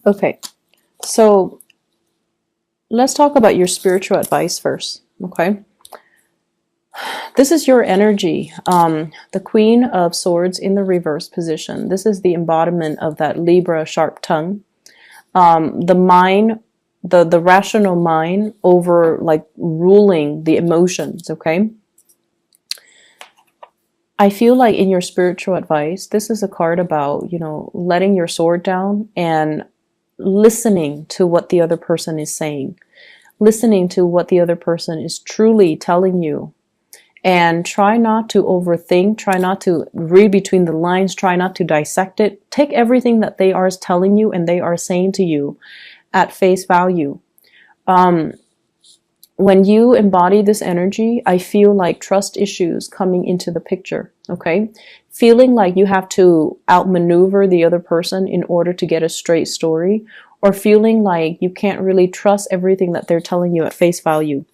Okay, so let's talk about your spiritual advice first. Okay, this is your energy. The Queen of Swords in the reverse position. This is the embodiment of that Libra sharp tongue. The mind, the rational mind over like ruling the emotions. Okay, I feel like in your spiritual advice, this is a card about, letting your sword down and listening to what the other person is saying, listening to what the other person is truly telling you. And try not to overthink, try not to read between the lines, try not to dissect it. Take everything that they are telling you and they are saying to you at face value. When you embody this energy, I feel like trust issues coming into the picture, okay? Feeling like you have to outmaneuver the other person in order to get a straight story, or feeling like you can't really trust everything that they're telling you at face value.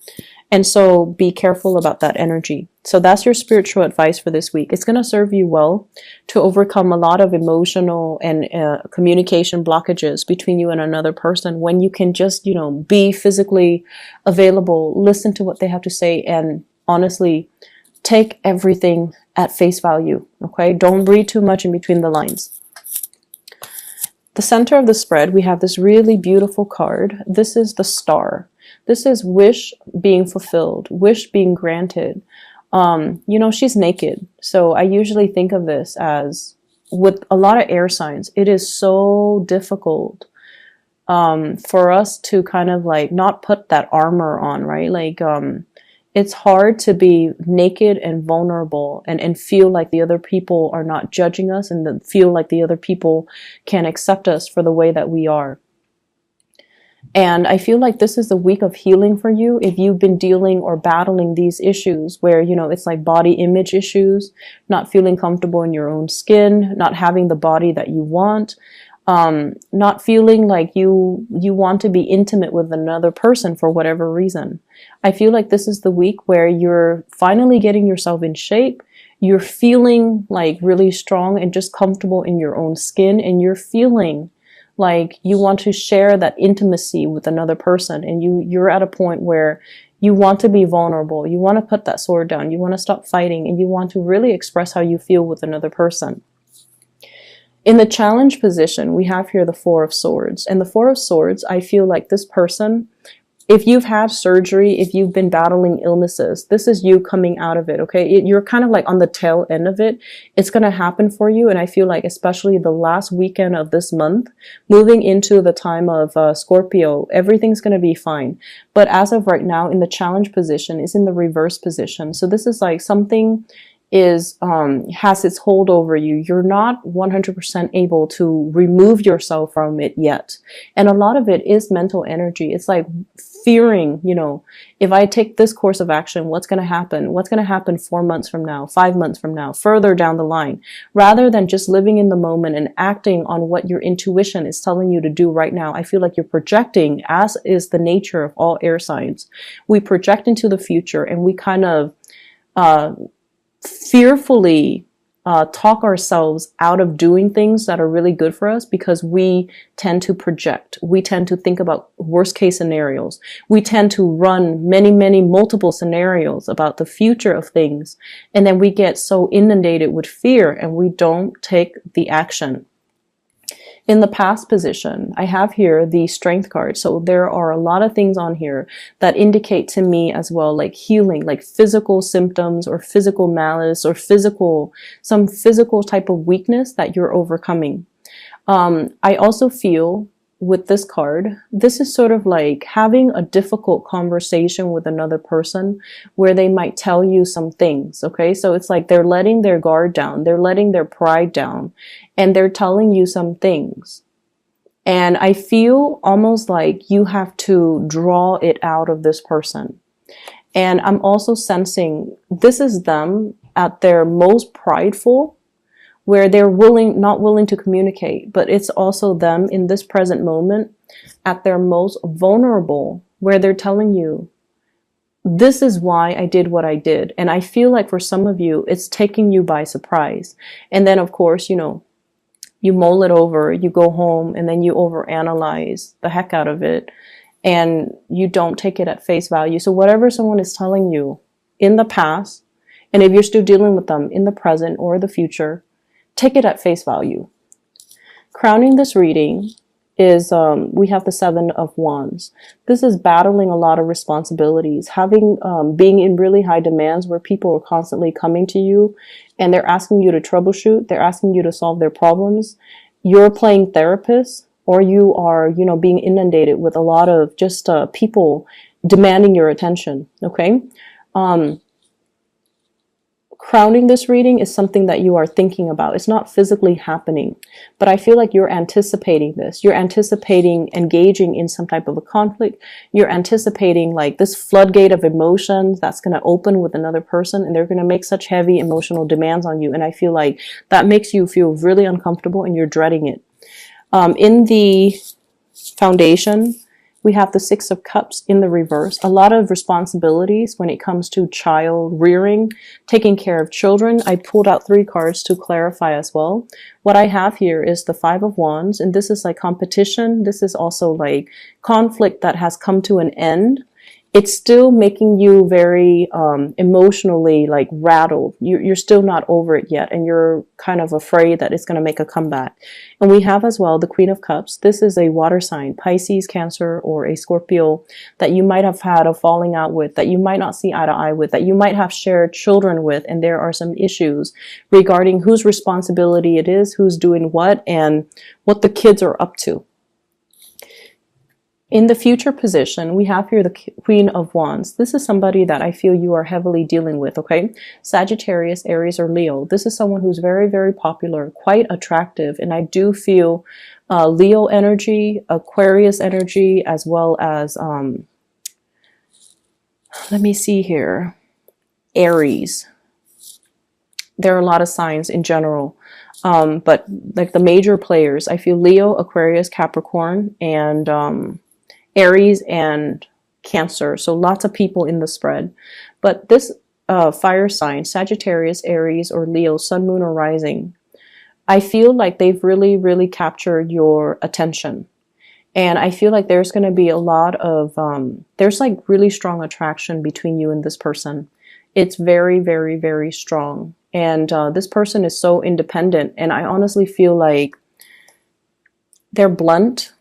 And so be careful about that energy. So that's your spiritual advice for this week. It's going to serve you well to overcome a lot of emotional and communication blockages between you and another person when you can just, be physically available, listen to what they have to say, and honestly, take everything at face value. Okay? Don't read too much in between the lines. The center of the spread, we have this really beautiful card. This is the Star. This is wish being fulfilled, wish being granted. She's naked. So I usually think of this as, with a lot of air signs, it is so difficult for us to kind of like not put that armor on, right? Like, it's hard to be naked and vulnerable and feel like the other people are not judging us and feel like the other people can accept us for the way that we are. And I feel like this is a week of healing for you if you've been dealing or battling these issues where, it's like body image issues, not feeling comfortable in your own skin, not having the body that you want, not feeling like you want to be intimate with another person for whatever reason. I feel like this is the week where you're finally getting yourself in shape. You're feeling like really strong and just comfortable in your own skin, and you're feeling like you want to share that intimacy with another person, and you're at a point where you want to be vulnerable. You want to put that sword down. You want to stop fighting, and you want to really express how you feel with another person. In the challenge position, we have here the Four of Swords. And the Four of Swords, I feel like this person, if you've had surgery, if you've been battling illnesses, this is you coming out of it, okay? You're kind of like on the tail end of it. It's going to happen for you. And I feel like especially the last weekend of this month, moving into the time of Scorpio, everything's going to be fine. But as of right now, in the challenge position, is in the reverse position. So this is like something has its hold over you. You're not 100% able to remove yourself from it yet. And a lot of it is mental energy. It's like fearing, if I take this course of action, what's going to happen? What's going to happen 4 months from now, 5 months from now, further down the line, rather than just living in the moment and acting on what your intuition is telling you to do right now. I feel like you're projecting, as is the nature of all air signs. We project into the future, and we kind of, fearfully talk ourselves out of doing things that are really good for us because we tend to project. We tend to think about worst case scenarios. We tend to run many multiple scenarios about the future of things. And then we get so inundated with fear and we don't take the action. In the past position, I have here the Strength card. So there are a lot of things on here that indicate to me as well, like healing, like physical symptoms or physical malice or some physical type of weakness that you're overcoming. I also feel with this card, this is sort of like having a difficult conversation with another person where they might tell you some things, okay? So it's like they're letting their guard down, they're letting their pride down, and they're telling you some things. And I feel almost like you have to draw it out of this person. And I'm also sensing this is them at their most prideful, where they're not willing to communicate, but it's also them in this present moment at their most vulnerable, where they're telling you, this is why I did what I did. And I feel like for some of you, it's taking you by surprise. And then of course, You mull it over, you go home, and then you overanalyze the heck out of it, and you don't take it at face value. So whatever someone is telling you in the past, and if you're still dealing with them in the present or the future, take it at face value. Crowning this reading is we have the Seven of Wands. This is battling a lot of responsibilities, having being in really high demands where people are constantly coming to you and they're asking you to troubleshoot, they're asking you to solve their problems. You're playing therapist, or you are, you know, being inundated with a lot of just people demanding your attention. Okay. Crowning this reading is something that you are thinking about. It's not physically happening, but I feel like you're anticipating this. You're anticipating engaging in some type of a conflict. You're anticipating like this floodgate of emotions that's going to open with another person, and they're going to make such heavy emotional demands on you. And I feel like that makes you feel really uncomfortable and you're dreading it. In the foundation, we have the Six of Cups in the reverse. A lot of responsibilities when it comes to child rearing, taking care of children. I pulled out 3 cards to clarify as well. What I have here is the Five of Wands, and this is like competition. This is also like conflict that has come to an end. It's still making you very emotionally like rattled. You're still not over it yet, and you're kind of afraid that it's going to make a comeback. And we have as well the Queen of Cups. This is a water sign, Pisces, Cancer, or a Scorpio that you might have had a falling out with, that you might not see eye to eye with, that you might have shared children with, and there are some issues regarding whose responsibility it is, who's doing what, and what the kids are up to. In the future position, we have here the Queen of Wands. This is somebody that I feel you are heavily dealing with, okay? Sagittarius, Aries, or Leo. This is someone who's very, very popular, quite attractive, and I do feel Leo energy, Aquarius energy, as well as, let me see here, Aries. There are a lot of signs in general, but like the major players, I feel Leo, Aquarius, Capricorn, and Aries and Cancer. So lots of people in the spread. But this fire sign, Sagittarius, Aries, or Leo, Sun, Moon, or Rising, I feel like they've really, really captured your attention. And I feel like there's going to be a lot of, there's like really strong attraction between you and this person. It's very, very, very strong. And this person is so independent. And I honestly feel like they're blunt.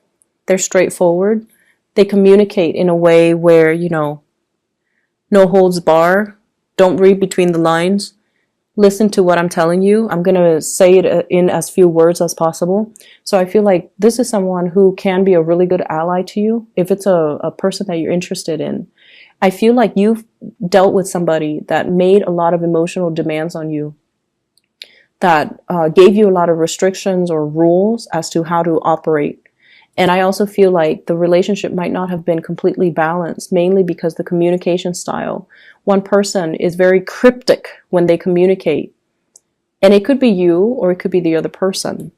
They're straightforward. They communicate in a way where, you know, no holds bar. Don't read between the lines. Listen to what I'm telling you. I'm going to say it in as few words as possible. So I feel like this is someone who can be a really good ally to you if it's a person that you're interested in. I feel like you've dealt with somebody that made a lot of emotional demands on you, that gave you a lot of restrictions or rules as to how to operate. And I also feel like the relationship might not have been completely balanced, mainly because the communication style. One person is very cryptic when they communicate. And it could be you or it could be the other person.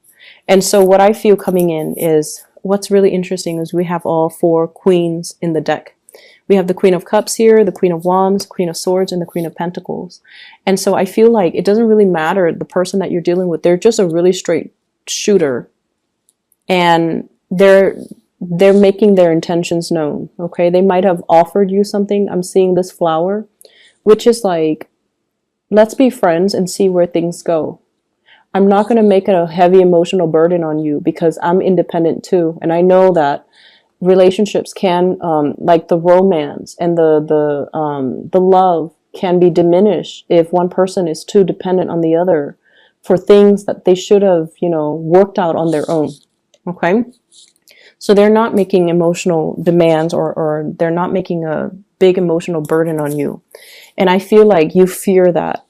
And so what I feel coming in is, what's really interesting is we have all 4 queens in the deck. We have the Queen of Cups here, the Queen of Wands, Queen of Swords, and the Queen of Pentacles. And so I feel like it doesn't really matter the person that you're dealing with. They're just a really straight shooter. And they're making their intentions known, okay? They might have offered you something. I'm seeing this flower, which is like, let's be friends and see where things go. I'm not going to make it a heavy emotional burden on you because I'm independent too. And I know that relationships can, like the romance and the love can be diminished if one person is too dependent on the other for things that they should have, you know, worked out on their own, okay? So they're not making emotional demands or they're not making a big emotional burden on you. And I feel like you fear that.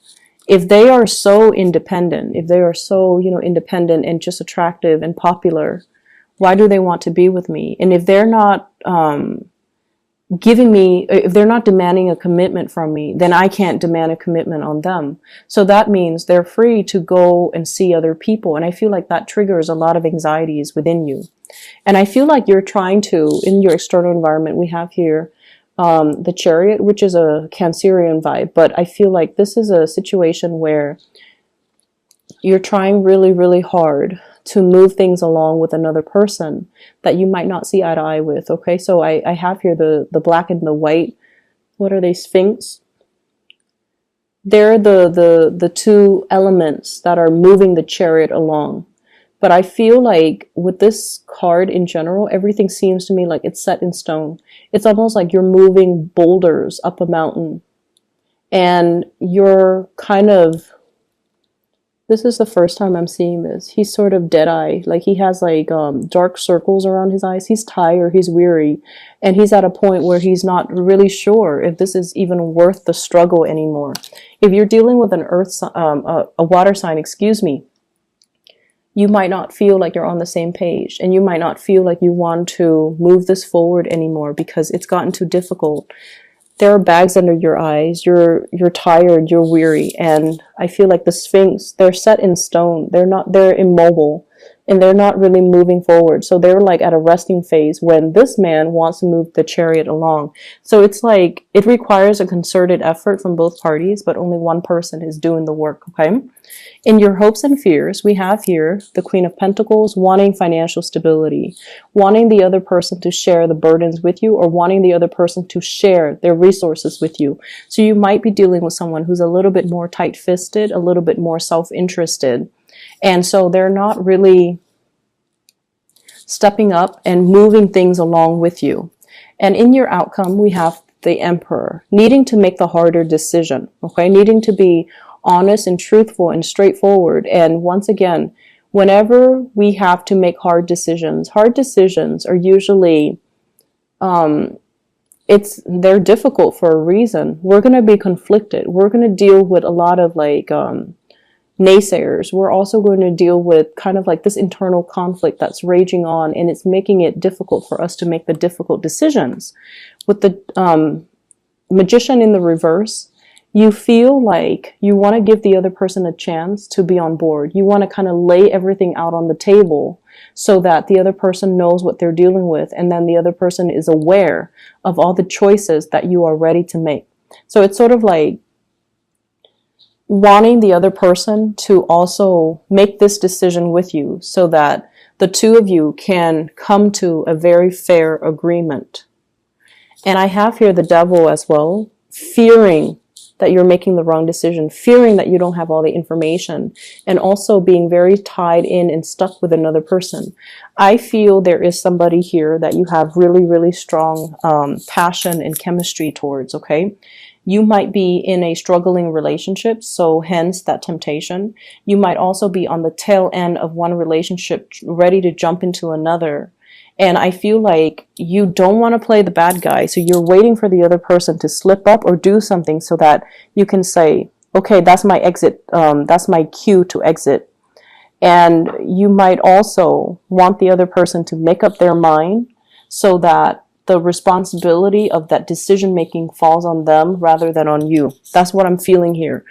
If they are so independent, if they are so, you know, independent and just attractive and popular, why do they want to be with me? And if they're not if they're not demanding a commitment from me, then I can't demand a commitment on them. So that means they're free to go and see other people. And I feel like that triggers a lot of anxieties within you. And I feel like you're trying to, in your external environment, we have here the Chariot, which is a Cancerian vibe. But I feel like this is a situation where you're trying really, really hard to move things along with another person that you might not see eye to eye with. Okay, so I have here the black and the white. What are they? Sphinx. They're the two elements that are moving the chariot along. But I feel like with this card in general, everything seems to me like it's set in stone. It's almost like you're moving boulders up a mountain. And you're kind of, this is the first time I'm seeing this. He's sort of dead-eye. Like he has like dark circles around his eyes. He's tired, he's weary. And he's at a point where he's not really sure if this is even worth the struggle anymore. If you're dealing with an a water sign, excuse me, you might not feel like you're on the same page, and you might not feel like you want to move this forward anymore because it's gotten too difficult. There are bags under your eyes. You're tired, you're weary, and I feel like the Sphinx, they're set in stone. They're immobile, and they're not really moving forward. So they're like at a resting phase when this man wants to move the chariot along. So it's like it requires a concerted effort from both parties, but only one person is doing the work, okay? In your hopes and fears, we have here the Queen of Pentacles wanting financial stability, wanting the other person to share the burdens with you, or wanting the other person to share their resources with you. So you might be dealing with someone who's a little bit more tight-fisted, a little bit more self-interested. And so they're not really stepping up and moving things along with you. And in your outcome, we have the Emperor needing to make the harder decision, okay? Needing to be honest and truthful and straightforward. And once again, whenever we have to make hard decisions are usually, they're difficult for a reason. We're going to be conflicted. We're going to deal with a lot of like, naysayers. We're also going to deal with kind of like this internal conflict that's raging on, and it's making it difficult for us to make the difficult decisions. With the Magician in the reverse, you feel like you want to give the other person a chance to be on board. You want to kind of lay everything out on the table so that the other person knows what they're dealing with, and then the other person is aware of all the choices that you are ready to make. So it's sort of like wanting the other person to also make this decision with you so that the two of you can come to a very fair agreement. And I have here the Devil as well, fearing that you're making the wrong decision, fearing that you don't have all the information, and also being very tied in and stuck with another person. I feel there is somebody here that you have really, really strong passion and chemistry towards, okay? You might be in a struggling relationship, so hence that temptation. You might also be on the tail end of one relationship, ready to jump into another. And I feel like you don't want to play the bad guy, so you're waiting for the other person to slip up or do something so that you can say, okay, that's my exit, that's my cue to exit. And you might also want the other person to make up their mind so that the responsibility of that decision making falls on them rather than on you. That's what I'm feeling here.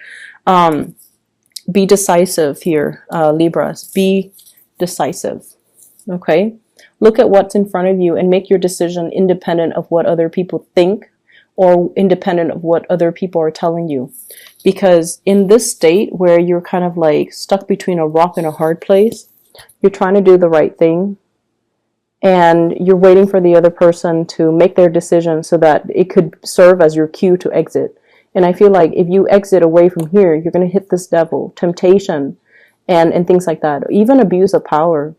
Be decisive here, Libras. Be decisive. Okay? Look at what's in front of you and make your decision independent of what other people think or independent of what other people are telling you. Because in this state where you're kind of like stuck between a rock and a hard place, you're trying to do the right thing, and you're waiting for the other person to make their decision so that it could serve as your cue to exit. And I feel like if you exit away from here, you're going to hit this devil, temptation, and things like that, even abuse of power.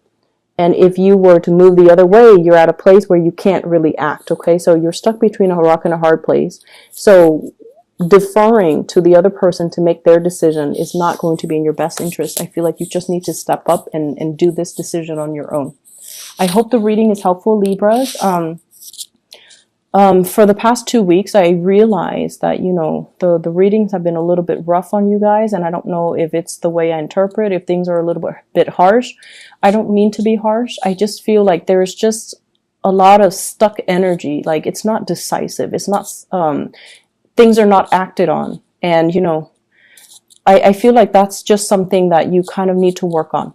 And if you were to move the other way, you're at a place where you can't really act, okay? So you're stuck between a rock and a hard place. So deferring to the other person to make their decision is not going to be in your best interest. I feel like you just need to step up and do this decision on your own. I hope the reading is helpful, Libras. For the past 2 weeks, I realized that, you know, the readings have been a little bit rough on you guys, and I don't know if it's the way I interpret, if things are a little bit harsh. I don't mean to be harsh. I just feel like there's just a lot of stuck energy. Like, it's not decisive. It's not, things are not acted on. And, you know, I feel like that's just something that you kind of need to work on.